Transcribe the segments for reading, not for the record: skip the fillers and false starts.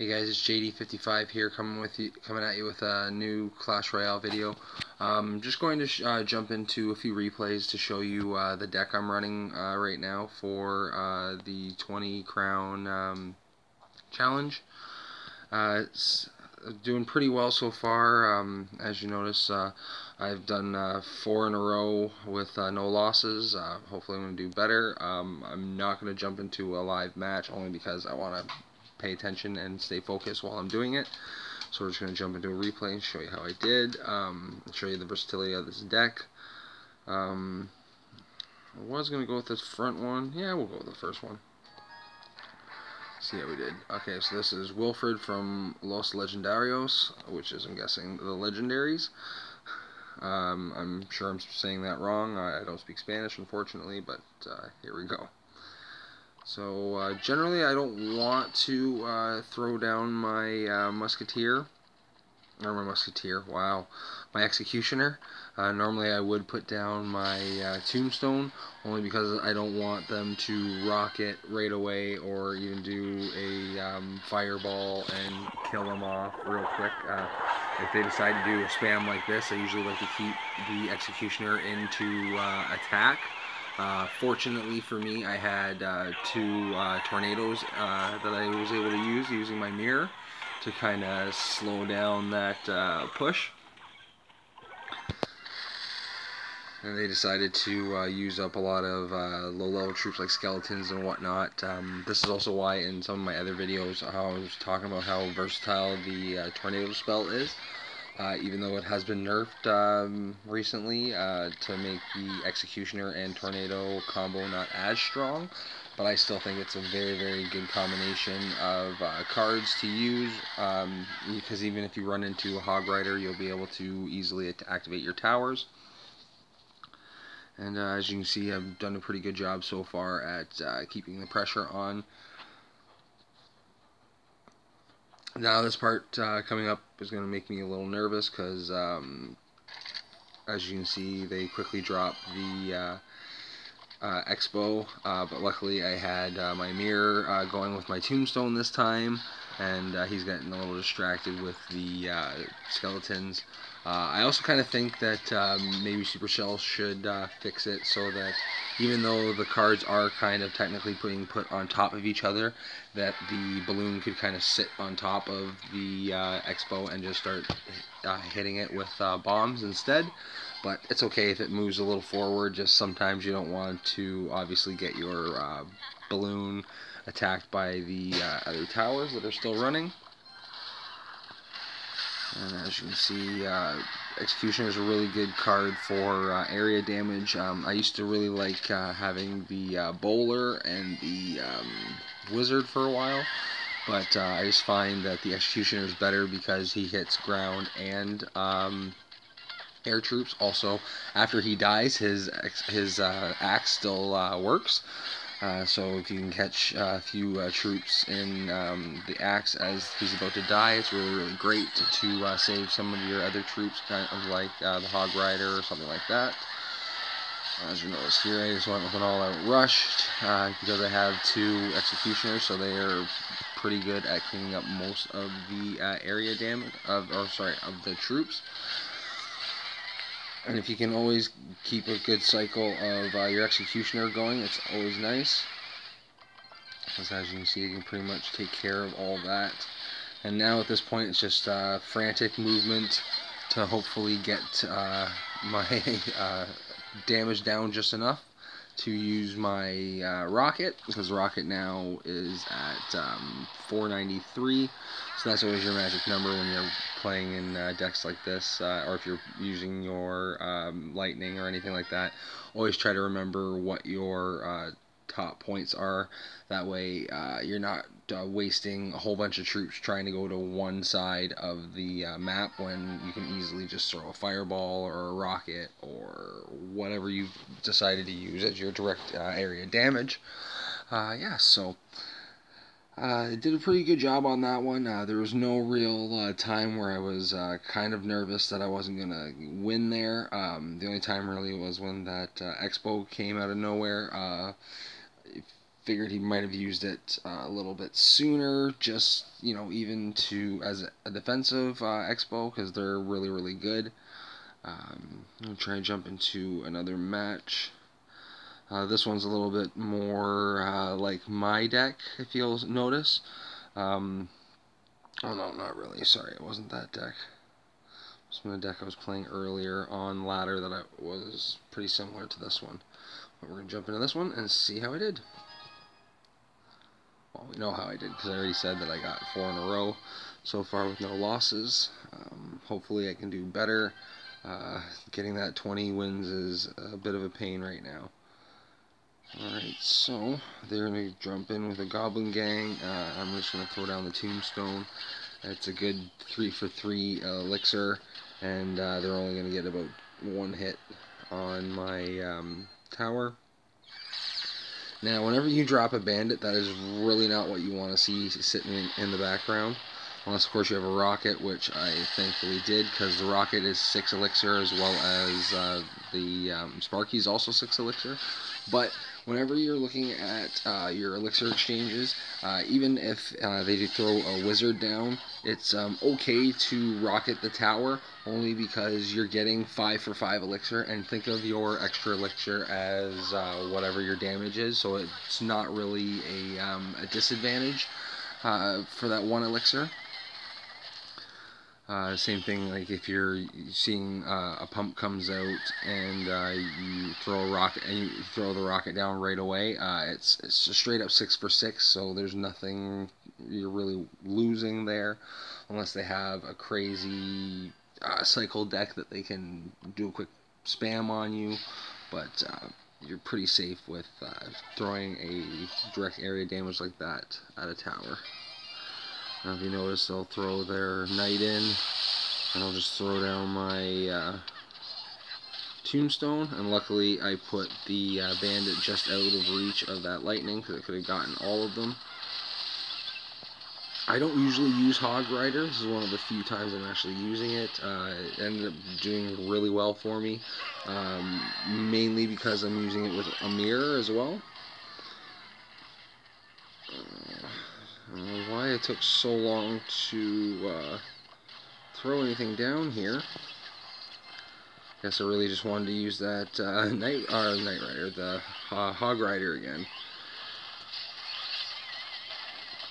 Hey guys, it's JD55 here, coming at you with a new Clash Royale video. Just going to jump into a few replays to show you the deck I'm running right now for the 20 crown challenge. It's doing pretty well so far. As you notice, I've done 4 in a row with no losses. Hopefully I'm going to do better. I'm not going to jump into a live match only because I want to pay attention and stay focused while I'm doing it. So we're just going to jump into a replay and show you how I did, show you the versatility of this deck. I was going to go with this front one. Yeah, we'll go with the first one. See how we did. Okay, so this is Wilfred from Los Legendarios, which is, I'm guessing, the Legendaries. I'm sure I'm saying that wrong. I don't speak Spanish, unfortunately, but here we go. So generally I don't want to throw down my Musketeer, my Executioner. Normally I would put down my Tombstone, only because I don't want them to rocket right away or even do a fireball and kill them off real quick. If they decide to do a spam like this, I usually like to keep the Executioner into attack. Fortunately for me, I had 2 tornadoes that I was able to use using my mirror to kind of slow down that push. And they decided to use up a lot of low-level troops like skeletons and whatnot. This is also why in some of my other videos I was talking about how versatile the tornado spell is. Even though it has been nerfed recently to make the Executioner and Tornado combo not as strong, but I still think it's a very, very good combination of cards to use, because even if you run into a Hog Rider, you'll be able to easily activate your towers. And as you can see, I've done a pretty good job so far at keeping the pressure on. Now this part coming up is going to make me a little nervous because, as you can see, they quickly drop the Expo, but luckily I had my mirror going with my Tombstone this time, and he's getting a little distracted with the skeletons. I also kind of think that maybe Supercell should fix it so that even though the cards are kind of technically being put on top of each other, that the balloon could kind of sit on top of the Expo and just start hitting it with bombs instead. But it's okay if it moves a little forward, just sometimes you don't want to obviously get your balloon attacked by the other towers that are still running. And as you can see, Executioner is a really good card for area damage. I used to really like having the Bowler and the Wizard for a while, but I just find that the Executioner is better because he hits ground and air troops. Also, after he dies, his axe still works. So if you can catch a few troops in the axe as he's about to die, it's really, really great to save some of your other troops, kind of like the Hog Rider or something like that. As you notice here, I just went with an all-out rush because I have 2 Executioners, so they are pretty good at cleaning up most of the area damage of the troops. And if you can always keep a good cycle of your Executioner going, it's always nice. Because as you can see, you can pretty much take care of all that. And now at this point, it's just frantic movement to hopefully get my damage down just enough to use my rocket, because rocket now is at 493, so that's always your magic number when you're playing in decks like this, or if you're using your lightning or anything like that. Always try to remember what your top points are. That way you're not wasting a whole bunch of troops trying to go to one side of the map when you can easily just throw a fireball or a rocket or whatever you've decided to use as your direct area damage. Yeah, so I did a pretty good job on that one. There was no real time where I was kind of nervous that I wasn't going to win there. The only time really was when that Expo came out of nowhere. figured he might have used it a little bit sooner, just, you know, even to as a defensive expo, because they're really good. I'm going to try and jump into another match. This one's a little bit more like my deck, if you'll notice. Oh no, not really. Sorry, it wasn't that deck. It was from the deck I was playing earlier on ladder that was pretty similar to this one. But we're going to jump into this one and see how I did. Well, we know how I did because I already said that I got 4 in a row so far with no losses. Hopefully I can do better. Getting that 20 wins is a bit of a pain right now. Alright, so they're going to jump in with a Goblin Gang. I'm just going to throw down the Tombstone. It's a good 3 for 3 elixir, and they're only going to get about 1 hit on my tower. Now, whenever you drop a bandit, that is really not what you want to see sitting in the background. Unless, of course, you have a rocket, which I thankfully did, because the rocket is 6 elixir, as well as the Sparky is also 6 elixir. But whenever you're looking at your elixir exchanges, even if they do throw a wizard down, it's okay to rocket the tower, only because you're getting 5 for 5 elixir, and think of your extra elixir as whatever your damage is, so it's not really a disadvantage for that 1 elixir. Same thing, like if you're seeing a pump comes out and you throw a rocket and you throw the rocket down right away, it's a straight up 6 for 6, so there's nothing you're really losing there, unless they have a crazy cycle deck that they can do a quick spam on you, but you're pretty safe with throwing a direct area damage like that at a tower. Now, if you notice, they'll throw their knight in, and I'll just throw down my Tombstone, and luckily I put the bandit just out of reach of that lightning, because it could have gotten all of them. I don't usually use Hog Rider. This is one of the few times I'm actually using it. It ended up doing really well for me, mainly because I'm using it with a mirror as well. I don't know why it took so long to throw anything down here. Guess I really just wanted to use that Knight Rider, the Hog Rider again.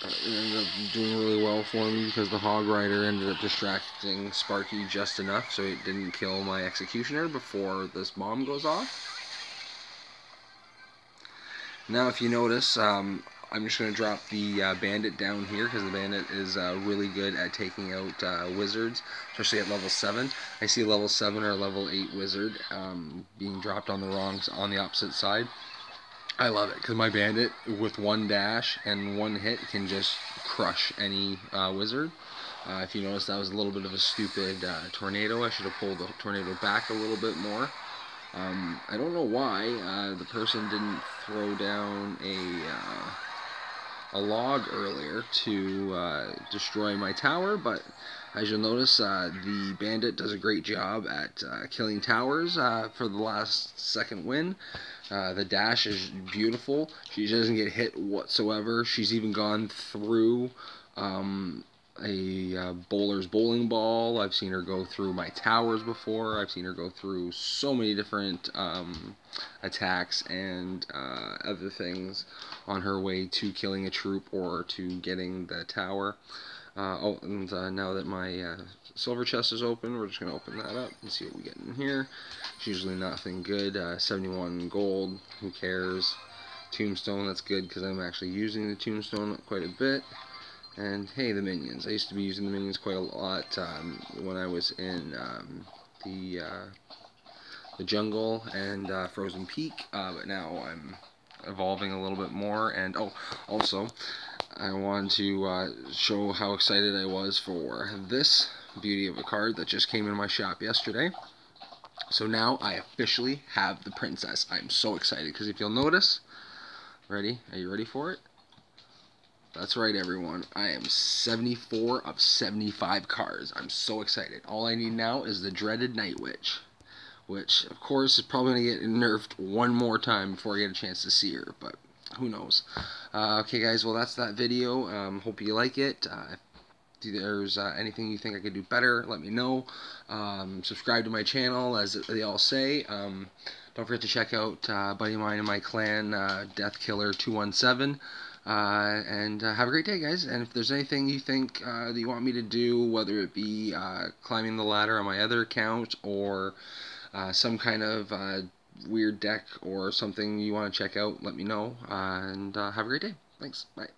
It ended up doing really well for me because the Hog Rider ended up distracting Sparky just enough so it didn't kill my Executioner before this bomb goes off. Now, if you notice, I'm just going to drop the bandit down here because the bandit is really good at taking out wizards, especially at level 7. I see a level 7 or level 8 wizard being dropped on the opposite side. I love it because my bandit with 1 dash and 1 hit can just crush any wizard. If you notice, that was a little bit of a stupid tornado. I should have pulled the tornado back a little bit more. I don't know why the person didn't throw down a log earlier to destroy my tower, but as you'll notice, the bandit does a great job at killing towers for the last second win. The dash is beautiful. She doesn't get hit whatsoever. She's even gone through a bowler's bowling ball. I've seen her go through my towers before. I've seen her go through so many different attacks and other things on her way to killing a troop or to getting the tower. And now that my silver chest is open, we're just going to open that up and see what we get in here. It's usually nothing good. 71 gold, who cares? Tombstone, that's good because I'm actually using the Tombstone quite a bit. And hey, the minions. I used to be using the minions quite a lot when I was in the jungle and Frozen Peak, but now I'm evolving a little bit more. And oh, also, I wanted to show how excited I was for this beauty of a card that just came in my shop yesterday. So now I officially have the princess. I'm so excited because if you'll notice, ready? Are you ready for it? That's right, everyone. I am 74 of 75 cards. I'm so excited. All I need now is the dreaded Night Witch, which, of course, is probably going to get nerfed one more time before I get a chance to see her. But who knows? Okay, guys. Well, that's that video. Hope you like it. If there's anything you think I could do better, let me know. Subscribe to my channel, as they all say. Don't forget to check out a buddy of mine in my clan, Deathkiller217. And have a great day, guys. And if there's anything you think that you want me to do, whether it be climbing the ladder on my other account, or some kind of weird deck or something you want to check out, let me know. And have a great day. Thanks. Bye.